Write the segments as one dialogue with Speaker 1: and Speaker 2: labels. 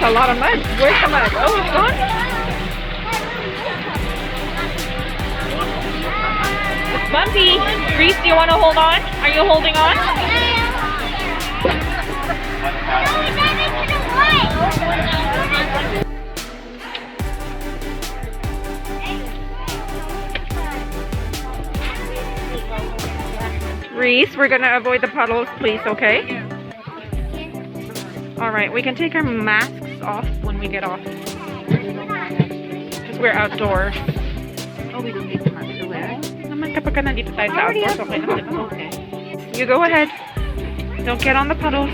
Speaker 1: a lot of mud. Where's the mud? Oh, it's gone? It's bumpy. Reese, do you want to hold on? Are you holding on? Reese, we're going to avoid the puddles, please, okay? Alright, we can take our masks off when we get off. Because we're outdoors.
Speaker 2: Oh, we don't need the mask to wear?
Speaker 1: Naman kapag ka nandito tayo sa outdoors, okay na sila. Okay. You go ahead. Don't get on the puddles.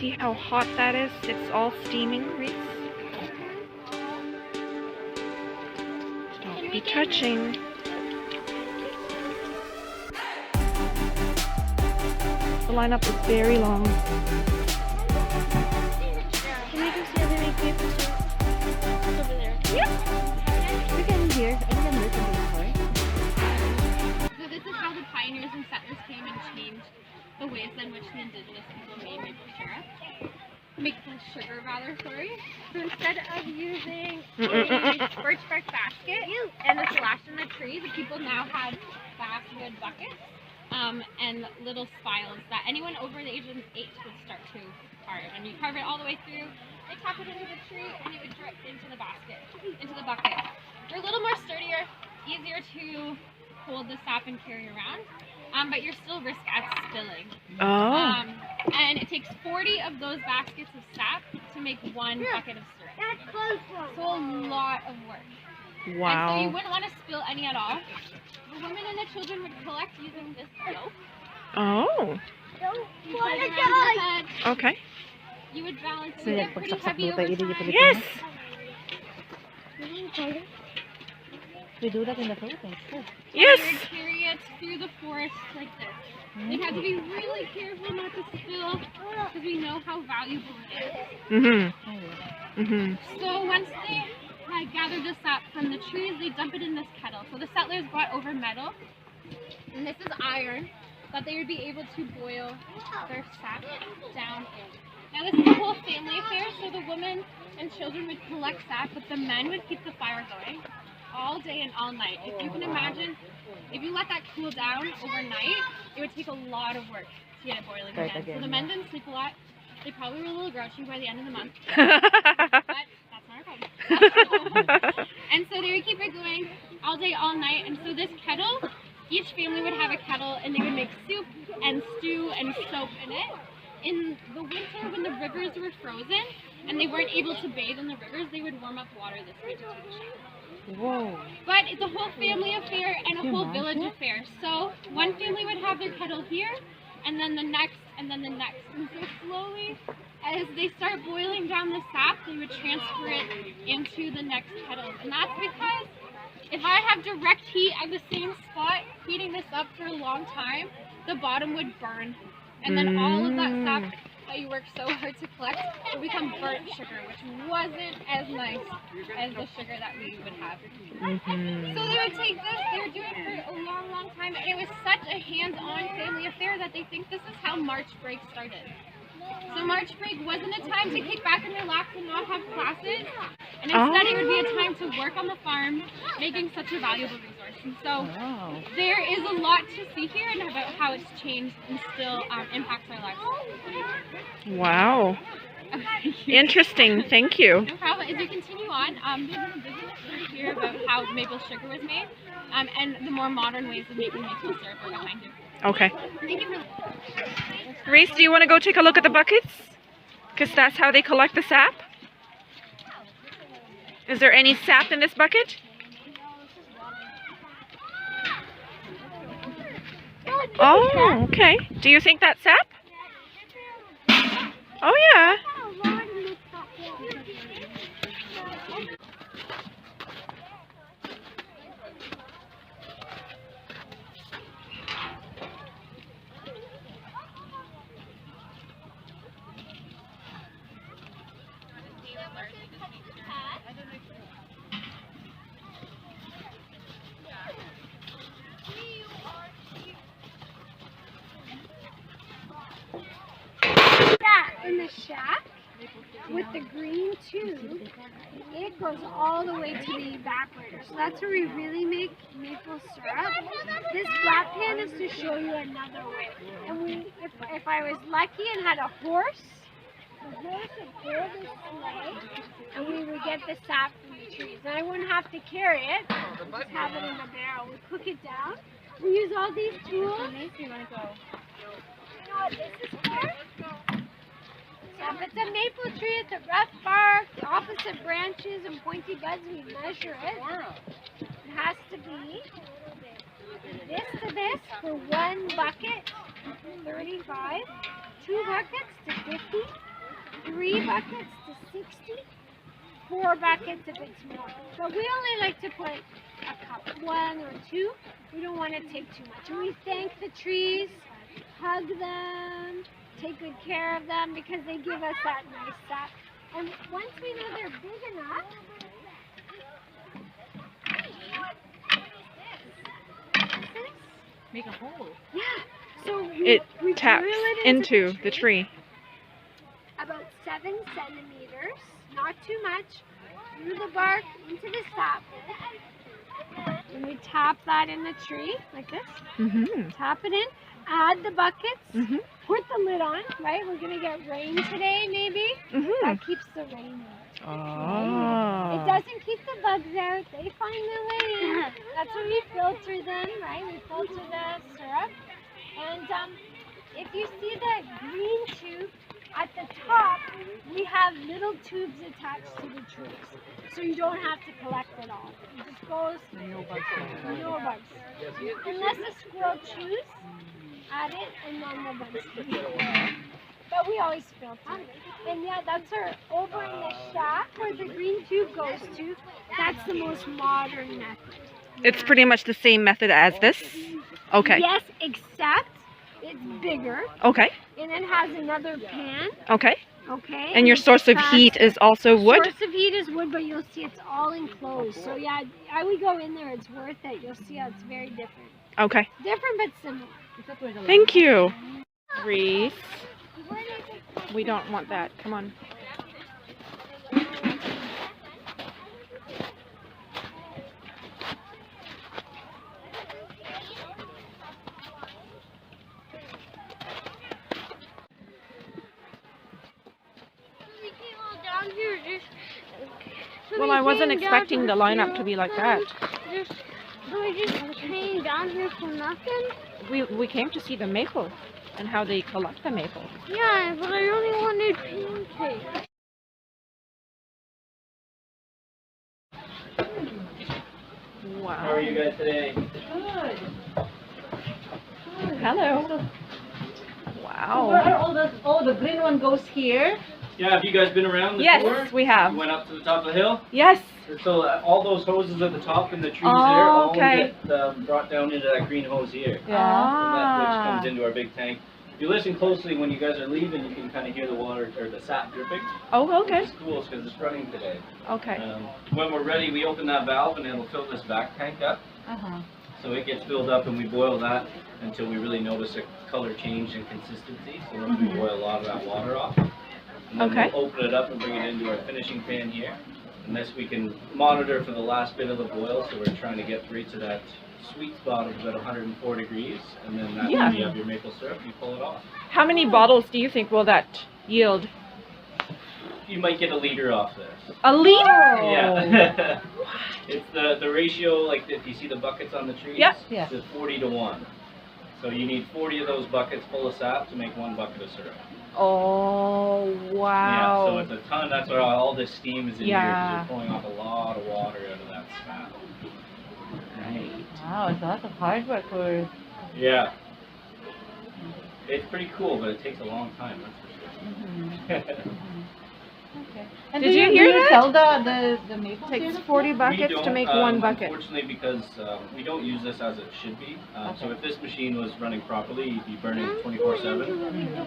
Speaker 1: See how hot that is? It's all steaming, Reese. Don't be touching. The lineup is very long.
Speaker 3: Can we go see other equipment over there?
Speaker 2: Yeah. We can hear. I can listen to the story.
Speaker 3: So this is how the pioneers and settlers came and changed the ways in which the indigenous people made maple syrup. Maple sugar, rather, sorry. So instead of using a birch bark basket and a slash in the tree, the people now had basswood buckets and little spiles that anyone over the age of 8 would start to carve. And you carve it all the way through, they tap it into the tree, and it would drip into the basket, into the bucket. They're a little more sturdier, easier to hold the sap and carry around. But you're still risk at spilling.
Speaker 1: Oh.
Speaker 3: And it takes 40 of those baskets of sap to make one bucket of syrup. That's close. So a lot of work.
Speaker 1: Wow.
Speaker 3: And so you wouldn't want to spill any at all. The women and the children would collect using this rope.
Speaker 1: Oh.
Speaker 3: You put it around your head.
Speaker 1: Okay.
Speaker 3: You would balance
Speaker 2: So
Speaker 3: it
Speaker 2: yan,
Speaker 3: pretty
Speaker 2: pagsaksak
Speaker 3: heavy
Speaker 2: mo tayo,
Speaker 3: over
Speaker 2: hindi
Speaker 3: time.
Speaker 1: Yes.
Speaker 2: We do that in the Philippines too.
Speaker 1: Yes.
Speaker 3: They would carry it through the forest like this. They'd have to be really careful not to spill because we know how valuable it is. So once they had gathered the sap from the trees, they dump it in this kettle. So the settlers brought over metal, and this is iron, that they would be able to boil their sap down in. Now this is a whole family affair, so the women and children would collect sap, but the men would keep the fire going all day and all night. If you can imagine, if you let that cool down overnight, it would take a lot of work to get it boiling again. So the men didn't sleep a lot. They probably were a little grouchy by the end of the month. But that's not our problem. And so they would keep it going all day, all night. And so this kettle, each family would have a kettle and they would make soup and stew and soap in it. In the winter when the rivers were frozen and they weren't able to bathe in the rivers, they would warm up water this way to take a shower.
Speaker 2: Whoa.
Speaker 3: But it's a whole family affair and a whole village affair. So one family would have their kettle here, and then the next, and then the next. And so slowly, as they start boiling down the sap, they would transfer it into the next kettle. And that's because if I have direct heat at the same spot, heating this up for a long time, the bottom would burn. And then all of that sap that you work so hard to collect will become burnt sugar, which wasn't as nice as the sugar that we would have. So they would take this, they would do it for a long, long time, and it was such a hands-on family affair that they think this is how March break started. So March break wasn't a time to kick back and relax and not have classes, and instead it would be a time to work on the farm, making such a valuable resource. And so there is a lot to see here and about how it's changed and still impacts our lives.
Speaker 1: Wow. Interesting. Thank you.
Speaker 3: No problem. As we continue on, there's an indigenous story here about how maple sugar was made and the more modern ways of making maple syrup are behind you.
Speaker 1: Okay.
Speaker 3: Thank you for
Speaker 1: Reese, do you want to go take a look at the buckets? Because that's how they collect the sap. Is there any sap in this bucket? Oh, okay. Do you think that's sap? Oh, yeah.
Speaker 3: In the shack with the green tube, it goes all the way to the evaporator. So that's where we really make maple syrup. This flat pan is to show you another way. And if I was lucky and had a horse, the horse would pull this sleigh, and we would get the sap from the trees. And I wouldn't have to carry it, just have it in the barrel. We cook it down. We use all these tools. You know what this is for? If it's a maple tree, it's a rough bark, opposite branches and pointy buds, we measure it. It has to be this to this for 1 bucket, 35, 2 buckets to 50, 3 buckets to 60, 4 buckets if it's more. But we only like to put a cup, 1 or 2. We don't want to take too much. And we thank the trees, hug them, take good care of them because they give us that nice sap. And once we know they're big enough,
Speaker 2: Make a hole.
Speaker 3: yeah. So
Speaker 1: It
Speaker 3: we
Speaker 1: taps
Speaker 3: drill it
Speaker 1: into the tree.
Speaker 3: about 7 centimeters, not too much, through the bark into the sap. And we tap that in the tree like this.
Speaker 1: Mm-hmm.
Speaker 3: Tap it in. Add the buckets.
Speaker 1: Mm-hmm.
Speaker 3: Put the lid on. Right, we're gonna get rain today, maybe.
Speaker 1: Mm-hmm.
Speaker 3: That keeps the rain out.
Speaker 1: Oh.
Speaker 3: It doesn't keep the bugs out. They find their way in. That's when we filter them, right? We filter the syrup. And if you see the green tube at the top, we have little tubes attached to the trees. So you don't have to collect it all. It just goes, no bugs. Unless a squirrel chews at it, and then the bugs can. But we always filter it. And yeah, that's our, over in the shack where the green tube goes to, that's the most modern method.
Speaker 1: It's pretty much the same method as this? Okay.
Speaker 3: Yes, except it's bigger.
Speaker 1: Okay.
Speaker 3: And it has another pan.
Speaker 1: Okay.
Speaker 3: Okay.
Speaker 1: And your source of heat is also wood?
Speaker 3: Source of heat is wood, but you'll see it's all enclosed. So yeah, I would go in there. It's worth it. You'll see how it's very different.
Speaker 1: Okay.
Speaker 3: Different but similar.
Speaker 1: Thank you. Reese. We don't want that. Come on. Well, I wasn't expecting the lineup to be like that.
Speaker 3: So we just came down here for nothing?
Speaker 1: We came to see the maple and how they collect the maple.
Speaker 3: Yeah, but I only wanted pancakes.
Speaker 1: Wow.
Speaker 4: How are you guys today?
Speaker 1: Hello. Wow.
Speaker 2: Oh, the green one goes here.
Speaker 4: Yeah, have you guys been around the tour?
Speaker 1: Yes, we have.
Speaker 4: You went up to the top of the hill?
Speaker 1: Yes.
Speaker 4: So all those hoses at the top and the trees
Speaker 1: Oh,
Speaker 4: there all
Speaker 1: okay.
Speaker 4: get brought down into that green hose here.
Speaker 2: Yeah.
Speaker 4: And that which
Speaker 1: Ah.
Speaker 4: comes into our big tank. If you listen closely when you guys are leaving, you can kind of hear the water or the sap dripping.
Speaker 1: Oh, okay.
Speaker 4: It's cool because it's running today.
Speaker 1: Okay.
Speaker 4: When we're ready, we open that valve and it'll fill this back tank up.
Speaker 2: Uh-huh.
Speaker 4: So it gets filled up and we boil that until we really notice a color change in consistency. So then we boil a lot of that water off. And then
Speaker 1: Okay.
Speaker 4: we'll open it up and bring it into our finishing pan here. And this we can monitor for the last bit of the boil. So we're trying to get right to that sweet spot of about 104 degrees. And then that's
Speaker 1: Yeah.
Speaker 4: when you have your maple syrup, you pull it off.
Speaker 1: How many bottles do you think will that yield?
Speaker 4: You might get a liter off this.
Speaker 1: A liter?
Speaker 4: Yeah. It's the ratio, like if you see the buckets on the trees,
Speaker 1: Yep.
Speaker 2: Yeah.
Speaker 4: it's 40 to 1. So you need 40 of those buckets full of sap to make 1 bucket of syrup.
Speaker 1: Oh, wow.
Speaker 4: Yeah, so it's a ton. That's where all this steam is in here
Speaker 1: Yeah.
Speaker 4: because you're pulling off a lot of water out of that sap.
Speaker 1: Right.
Speaker 2: Wow, it's a lot of hard work for.
Speaker 4: Yeah. It's pretty cool, but it takes a long time, that's for sure.
Speaker 2: Okay. And
Speaker 1: Did
Speaker 2: do
Speaker 1: you
Speaker 2: do
Speaker 1: hear
Speaker 2: you
Speaker 1: that?
Speaker 2: sell the maple
Speaker 1: It takes
Speaker 2: syrup?
Speaker 1: 40
Speaker 4: We
Speaker 1: buckets to
Speaker 4: don't,
Speaker 1: make one bucket.
Speaker 4: Unfortunately, because we don't use this as it should be. So
Speaker 2: Okay.
Speaker 4: if this machine was running properly, you'd be burning 24/7,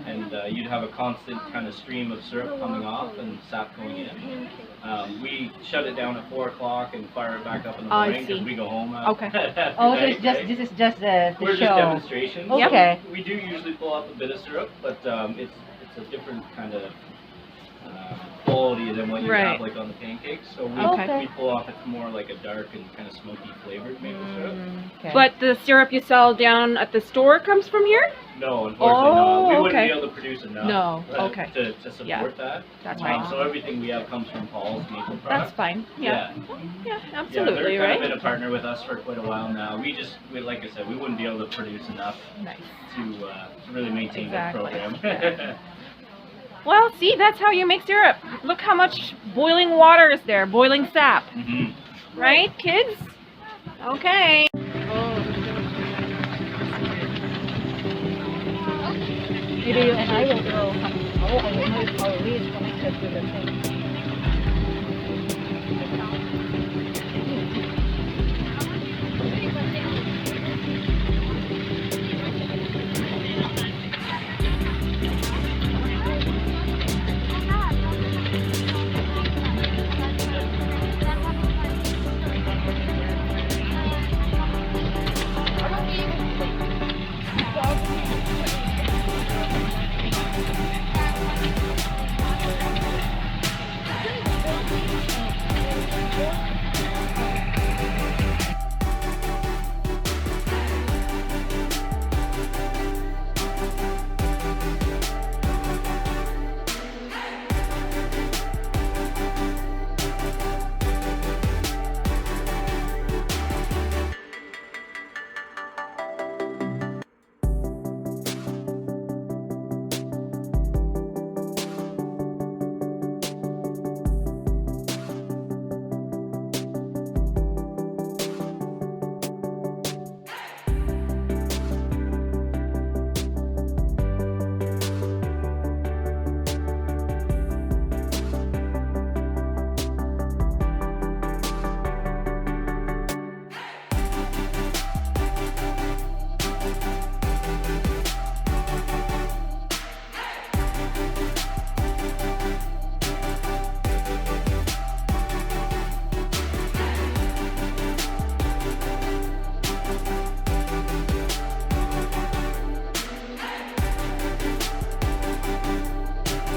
Speaker 4: and you'd have a constant kind of stream of syrup coming off and sap going in. We shut it down at 4 o'clock and fire it back up in the
Speaker 1: I
Speaker 4: morning because
Speaker 1: see.
Speaker 4: we go home.
Speaker 1: Okay.
Speaker 4: After
Speaker 2: Oh, so
Speaker 4: night,
Speaker 2: it's just
Speaker 4: right?
Speaker 2: this is just the
Speaker 4: We're
Speaker 2: show.
Speaker 4: just demonstrations.
Speaker 2: Okay.
Speaker 4: We do usually pull out a bit of syrup, but it's a different kind of quality than what you
Speaker 1: Right.
Speaker 4: have like on the pancakes. So
Speaker 1: Okay.
Speaker 4: we pull off it's more like a dark and kind of smoky flavored maple syrup.
Speaker 2: Okay.
Speaker 1: But the syrup you sell down at the store comes from here?
Speaker 4: No, unfortunately not. We wouldn't
Speaker 1: okay.
Speaker 4: be able to produce enough
Speaker 1: No, okay.
Speaker 4: to support
Speaker 1: Yeah.
Speaker 4: that.
Speaker 1: That's
Speaker 2: Wow.
Speaker 1: right.
Speaker 4: So everything we have comes from Paul's maple
Speaker 1: That's
Speaker 4: products.
Speaker 1: fine. Yeah. Yeah,
Speaker 4: Yeah,
Speaker 1: absolutely,
Speaker 4: they're kind of
Speaker 1: right?
Speaker 4: been a partner with us for quite a while now. Like I said, we wouldn't be able to produce enough
Speaker 1: Nice.
Speaker 4: to really maintain that
Speaker 1: Exactly.
Speaker 4: program.
Speaker 1: Well, see, that's how you make syrup. Look how much boiling water is there, boiling sap.
Speaker 4: Mhm.
Speaker 1: Right, kids? Okay.
Speaker 2: Maybe you and I will go. Oh, I don't know if our way is connected to the thing.